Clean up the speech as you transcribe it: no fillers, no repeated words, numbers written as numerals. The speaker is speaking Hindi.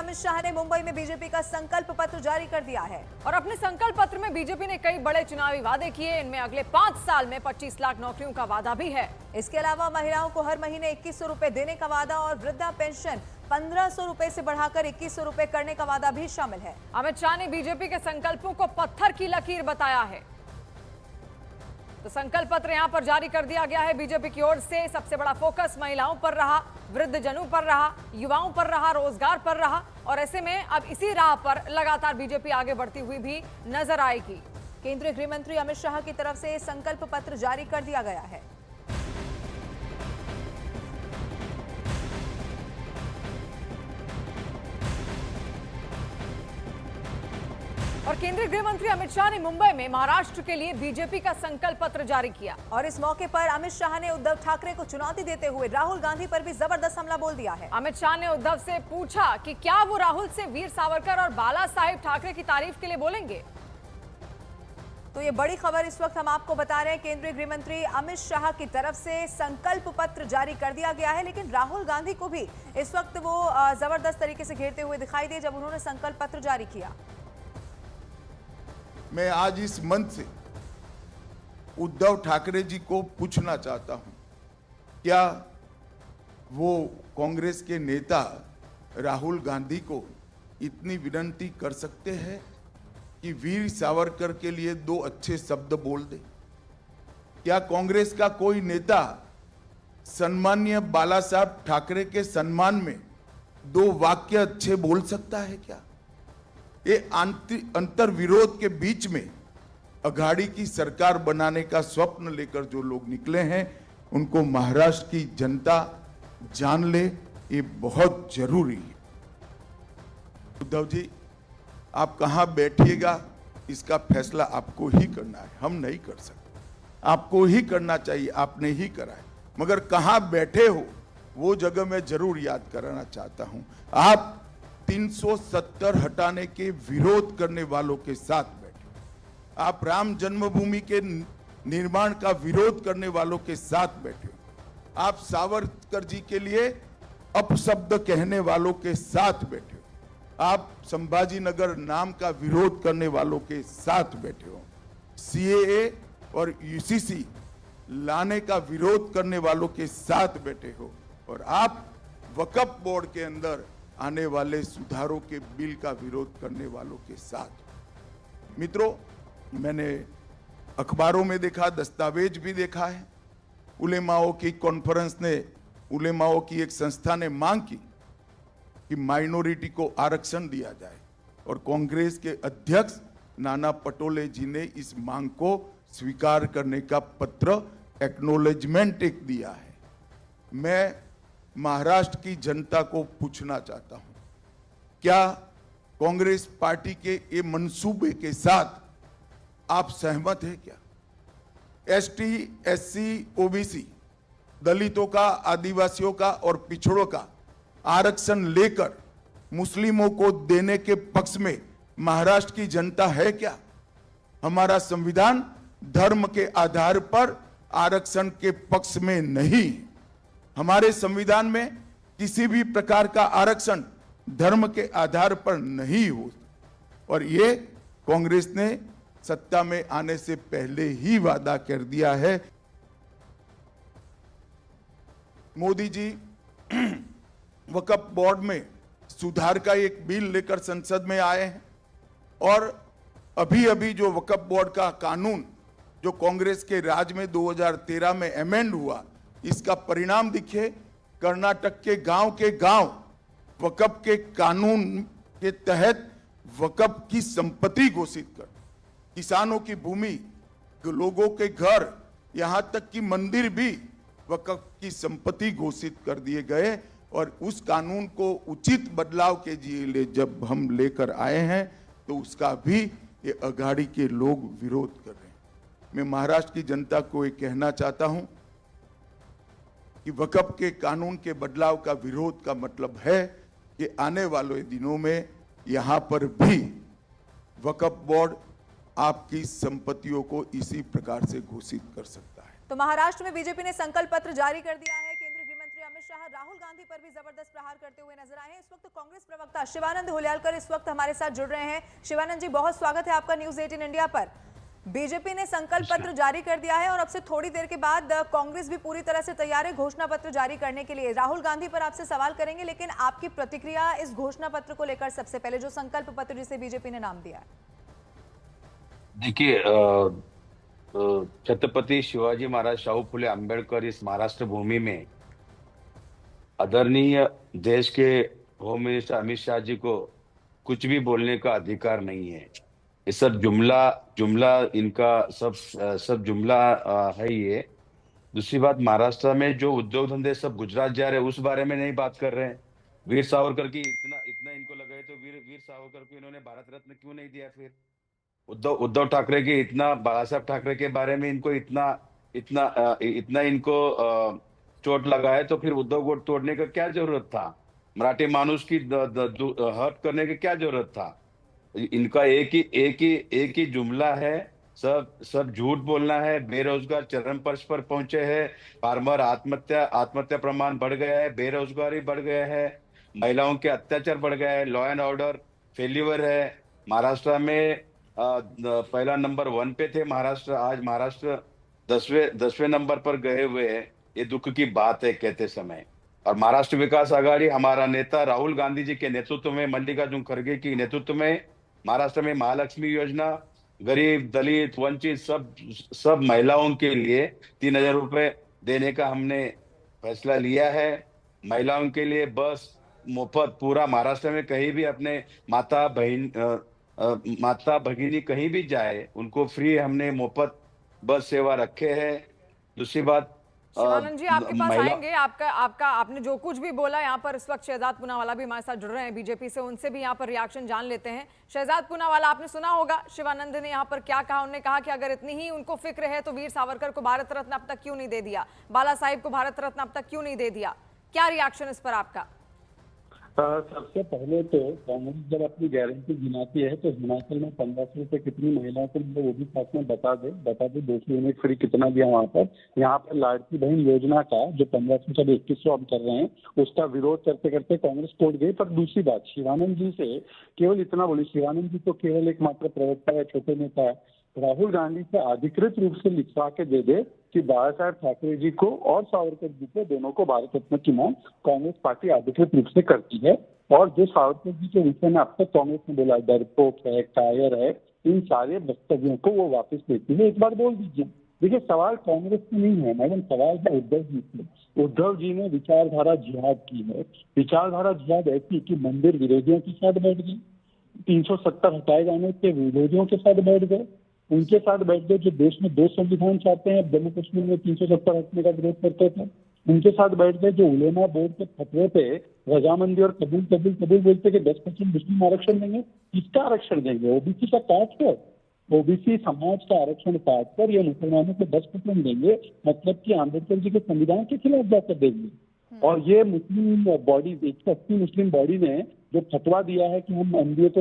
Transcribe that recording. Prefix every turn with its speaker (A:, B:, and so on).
A: अमित शाह ने मुंबई में बीजेपी का संकल्प पत्र जारी कर दिया है।
B: और अपने संकल्प पत्र में बीजेपी ने कई बड़े चुनावी वादे किए। इनमें अगले 5 साल में 25 लाख नौकरियों का वादा भी है।
A: इसके अलावा महिलाओं को हर महीने 2100 रुपए देने का वादा और वृद्धा पेंशन 1500 रुपए से बढ़ाकर 2100 रुपए करने का वादा भी शामिल है।
B: अमित शाह ने बीजेपी के संकल्पों को पत्थर की लकीर बताया है। तो संकल्प पत्र यहां पर जारी कर दिया गया है। बीजेपी की ओर से सबसे बड़ा फोकस महिलाओं पर रहा, वृद्धजनों पर रहा, युवाओं पर रहा, रोजगार पर रहा और ऐसे में अब इसी राह पर लगातार बीजेपी आगे बढ़ती हुई भी नजर आएगी।
A: केंद्रीय गृह मंत्री अमित शाह की तरफ से संकल्प पत्र जारी कर दिया गया है।
B: और केंद्रीय गृह मंत्री अमित शाह ने मुंबई में महाराष्ट्र के लिए बीजेपी का संकल्प पत्र जारी किया।
A: और इस मौके पर अमित शाह ने उद्धव ठाकरे को चुनौती देते हुए राहुल गांधी पर भी जबरदस्त हमला बोल दिया है।
B: अमित शाह ने उद्धव से पूछा कि क्या वो राहुल से वीर सावरकर और बाला साहेब ठाकरे की तारीफ के लिए बोलेंगे।
A: तो ये बड़ी खबर इस वक्त हम आपको बता रहे हैं। केंद्रीय गृह मंत्री अमित शाह की तरफ से संकल्प पत्र जारी कर दिया गया है, लेकिन राहुल गांधी को भी इस वक्त वो जबरदस्त तरीके से घेरते हुए दिखाई दिए जब उन्होंने संकल्प पत्र जारी किया।
C: मैं आज इस मंच से उद्धव ठाकरे जी को पूछना चाहता हूं, क्या वो कांग्रेस के नेता राहुल गांधी को इतनी विनती कर सकते हैं कि वीर सावरकर के लिए 2 अच्छे शब्द बोल दे? क्या कांग्रेस का कोई नेता सम्माननीय बाला साहब ठाकरे के सम्मान में 2 वाक्य अच्छे बोल सकता है क्या? ये अंतर विरोध के बीच में अघाड़ी की सरकार बनाने का स्वप्न लेकर जो लोग निकले हैं, उनको महाराष्ट्र की जनता जान ले, ये बहुत जरूरी है। उद्धव जी, आप कहां बैठिएगा इसका फैसला आपको ही करना है, हम नहीं कर सकते। आपको ही करना चाहिए, आपने ही करा है, मगर कहां बैठे हो वो जगह मैं जरूर याद कराना चाहता हूं। आप 370 हटाने के विरोध करने वालों के साथ बैठे, आप राम जन्मभूमि के निर्माण का विरोध करने वालों के साथ बैठे, आप सावरकर जी के लिए अपशब्द कहने वालों के साथ बैठे, आप संभाजी नगर नाम का विरोध करने वालों के साथ बैठे हो, सीएए और यूसीसी लाने का विरोध करने वालों के साथ बैठे हो, और आप वक्फ बोर्ड के अंदर आने वाले सुधारों के बिल का विरोध करने वालों के साथ। मित्रों, मैंने अखबारों में देखा, दस्तावेज भी देखा है। उलेमाओं की कॉन्फ्रेंस ने, उलेमाओं की एक संस्था ने मांग की कि माइनॉरिटी को आरक्षण दिया जाए, और कांग्रेस के अध्यक्ष नाना पटोले जी ने इस मांग को स्वीकार करने का पत्र, एक्नॉलेजमेंट एक दिया है। मैं महाराष्ट्र की जनता को पूछना चाहता हूं, क्या कांग्रेस पार्टी के ये मंसूबे के साथ आप सहमत हैं क्या? एसटी, एससी, ओबीसी, दलितों का, आदिवासियों का और पिछड़ों का आरक्षण लेकर मुस्लिमों को देने के पक्ष में महाराष्ट्र की जनता है क्या? हमारा संविधान धर्म के आधार पर आरक्षण के पक्ष में नहीं। हमारे संविधान में किसी भी प्रकार का आरक्षण धर्म के आधार पर नहीं हो, और ये कांग्रेस ने सत्ता में आने से पहले ही वादा कर दिया है। मोदी जी वक्फ बोर्ड में सुधार का एक बिल लेकर संसद में आए हैं, और अभी अभी जो वक्फ बोर्ड का कानून जो कांग्रेस के राज में 2013 में अमेंड हुआ, इसका परिणाम देखिए। कर्नाटक के गांव वक्फ के कानून के तहत वक्फ की संपत्ति घोषित कर, किसानों की भूमि, लोगों के घर, यहां तक कि मंदिर भी वक्फ की संपत्ति घोषित कर दिए गए। और उस कानून को उचित बदलाव के लिए जब हम लेकर आए हैं, तो उसका भी ये अघाड़ी के लोग विरोध कर रहे हैं। मैं महाराष्ट्र की जनता को ये कहना चाहता हूं कि वक्फ के कानून के बदलाव का विरोध का मतलब है कि आने वाले दिनों में यहां पर भी वक्फ बोर्ड आपकी संपत्तियों को इसी प्रकार से घोषित कर सकता है।
A: तो महाराष्ट्र में बीजेपी ने संकल्प पत्र जारी कर दिया है। केंद्रीय गृह मंत्री अमित शाह राहुल गांधी गांधी पर भी जबरदस्त प्रहार करते हुए नजर आए हैं। इस वक्त कांग्रेस प्रवक्ता शिवानंद हुल्यालकर इस वक्त हमारे साथ जुड़ रहे हैं। शिवानंद जी, बहुत स्वागत है आपका न्यूज 18 इंडिया पर। बीजेपी ने संकल्प पत्र जारी कर दिया है और अब से थोड़ी देर के बाद कांग्रेस भी पूरी तरह से तैयार है घोषणा पत्र जारी करने के लिए। राहुल गांधी पर आपसे सवाल करेंगे, लेकिन आपकी प्रतिक्रिया इस घोषणा पत्र को लेकर सबसे पहले, जो संकल्प पत्र जिसे बीजेपी ने नाम दिया है।
D: देखिए, छत्रपति शिवाजी महाराज शाहू फुले अंबेडकर इस महाराष्ट्र भूमि में आदरणीय देश के होम मिनिस्टर अमित शाह जी को कुछ भी बोलने का अधिकार नहीं है। ये सब जुमला जुमला इनका सब जुमला है ये। दूसरी बात, महाराष्ट्र में जो उद्योग धंधे सब गुजरात जा रहे हैं उस बारे में नहीं बात कर रहे हैं। वीर सावरकर की इतना इतना इनको लगा है तो वीर सावरकर को इन्होंने भारत रत्न क्यों नहीं दिया? फिर उद्धव ठाकरे के इतना, बाला साहब ठाकरे के बारे में इनको इतना इतना इतना इनको चोट लगा है, तो फिर उद्धव को तोड़ने का क्या जरूरत था? मराठी मानुष की हर्ट करने की क्या जरूरत था? इनका एक ही जुमला है, सब झूठ बोलना है। बेरोजगार चरम पर्श पर पहुंचे हैं, फार्मर आत्महत्या प्रमाण बढ़ गया है, बेरोजगारी बढ़ गया है, महिलाओं के अत्याचार बढ़ गया है, लॉ एंड ऑर्डर फेल्यूर है। महाराष्ट्र में पहला नंबर 1 पे थे महाराष्ट्र, आज महाराष्ट्र 10वें नंबर पर गए हुए हैं। ये दुख की बात है कहते समय। और महाराष्ट्र विकास आघाड़ी, हमारा नेता राहुल गांधी जी के नेतृत्व में, मल्लिकार्जुन खड़गे की नेतृत्व में महाराष्ट्र में महालक्ष्मी योजना गरीब, दलित, वंचित सब महिलाओं के लिए 3000 रुपए देने का हमने फैसला लिया है। महिलाओं के लिए बस मुफ्त पूरा महाराष्ट्र में, कहीं भी अपने माता भगिनी कहीं भी जाए उनको फ्री हमने मुफ्त बस सेवा रखे हैं। दूसरी बात,
B: शिवानंद जी आपके पास आएंगे। आपका आपने जो कुछ भी बोला यहाँ पर, इस वक्त शहजाद पूनावाला भी हमारे साथ जुड़ रहे हैं बीजेपी से, उनसे भी यहाँ पर रिएक्शन जान लेते हैं। शहजाद पूनावाला, आपने सुना होगा शिवानंद ने यहाँ पर क्या कहा। उन्होंने कहा कि अगर इतनी ही उनको फिक्र है तो वीर सावरकर को भारत रत्न अब तक क्यों नहीं दे दिया, बाला साहिब को भारत रत्न अब तक क्यों नहीं दे दिया? क्या रिएक्शन इस पर आपका?
E: सबसे पहले तो कांग्रेस जब अपनी गारंटी गिनाती है तो हिमाचल में 1500 रुपए कितनी महिलाओं को मिले वो भी साथ में बता दे 200 यूनिट फ्री कितना दिया वहाँ पर। यहाँ पर लाड़की बहन योजना का जो 1500 से 2100 हम कर रहे हैं, उसका विरोध करते करते कांग्रेस कोर्ट गई। पर दूसरी बात, शिवानंद जी से केवल इतना बोली, शिवानंद जी तो केवल एक मात्र प्रवक्ता है, छोटे नेता है। राहुल गांधी से अधिकृत रूप से लिखवा के दे दे कि बाला साहब ठाकरे जी को और सावरकर जी को, दोनों को भारत रत्न की मांग कांग्रेस पार्टी अधिकृत रूप से करती है। और जो सावरकर जी के विषय में अब तक कांग्रेस ने बोला डरपोक है, कायर है, इन सारे वक्तव्यों को वो वापस लेती है। एक बार बोल दीजिए। देखिए, सवाल कांग्रेस से नहीं है मैडम, सवाल है उद्धव जी से। उद्धव जी ने विचारधारा जिहाद की है। विचारधारा जिहाद ऐसी कि मंदिर विरोधियों के साथ बैठ गए, 370 हटाए जाने के विरोधियों के साथ बैठ गए, उनके साथ बैठ गए जो देश में 2 संविधान चाहते हैं, जम्मू कश्मीर में 370 हटने का विरोध करते थे। उनके साथ बैठ गए जो उलेमा बोर्ड के फतवे पे रजामंदी और कबूल बोलते कि 10% मुस्लिम आरक्षण देंगे। किसका आरक्षण देंगे? ओबीसी का काट कर, ओबीसी समाज का आरक्षण काट कर ये मुसलमानों को 10% देंगे, मतलब कि अम्बेडकर जी के संविधान के खिलाफ जाकर देंगे। और ये मुस्लिम बॉडी, 180 मुस्लिम बॉडी ने जो फतवा दिया है कि हम एनडीए को